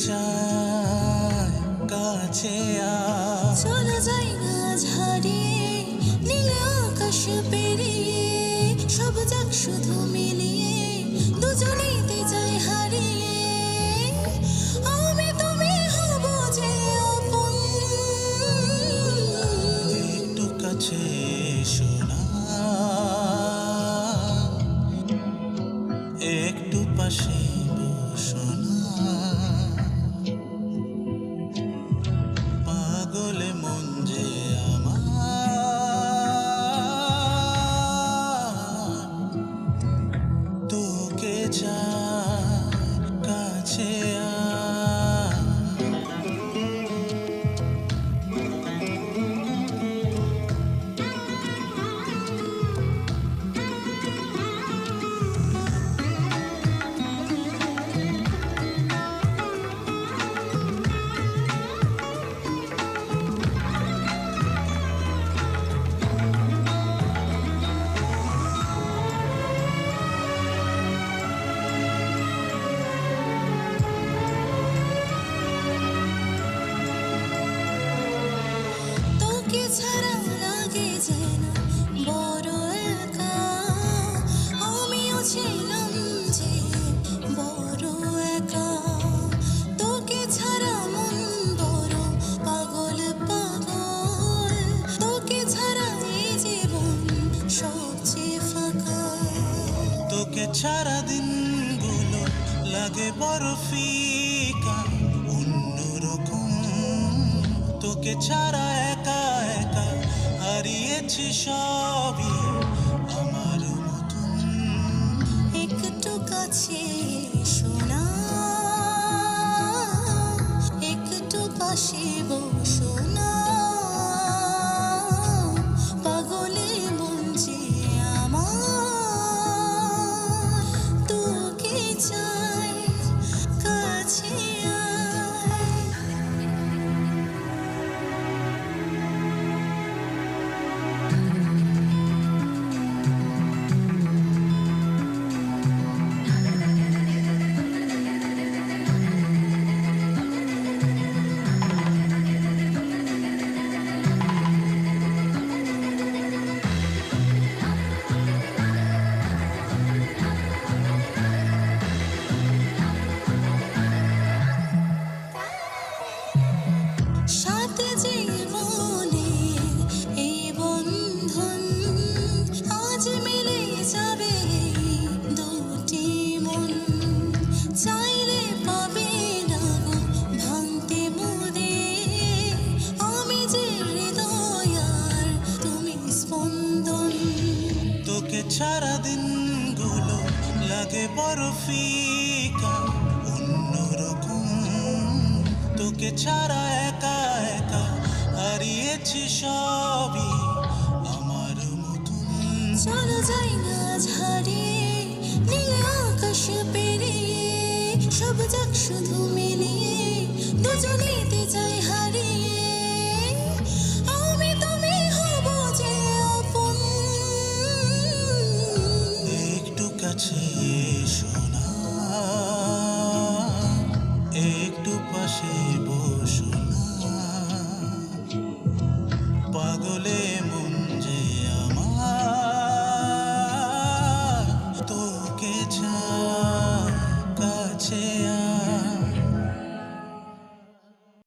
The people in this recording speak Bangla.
চায় কাছে চলো যাই না ঝাড়িয়ে নীলে আকাশ পেরিয়ে সব যাক শুধু মিলিয়ে দুজনেইতে যাই হারিয়ে আমি তুমি হব যে আপন একটু কাছে শোনা একটু পাশে বসোনা পাগলে মন যে আমার তোকে চায় কাছে তোকে ছাড়া লাগে যেন বড় একা আমিও ছিলাম যে বড় একা তোকে ছাড়া মন বড় পাগল পাগল তোকে ছাড়া এই জীবন সবচেয়ে ফাঁকা তোকে ছাড়া দিনগুলো লাগে বড় ফিকা অন্যরকম তোকে ছাড়া একা একা হারিয়েছি সবই আমার মতন একটু কাছে শোনা একটু পাশে বসোনা পাগলে মন যে আমার তোকে চাই কাছে সাথে জীবনে এই বন্ধন আজ মিলে যাবে দুটি মন চাইলে পাবে না গো ভাঙতে মোদে আমি যে হৃদয় আর তুমি স্পন্দন তোকে ছাড়া দিনগুলো লাগে বড় ফিকা অন্যরকম তোকে ছাড়া একা একা হারিয়েছি সবই আমার মতন চলো যাই না ঝাড়িয়ে নীলে আকাশ পেরিয়ে সব যাক শুধু মিলিয়ে দুজনেইতে যাই হারিয়ে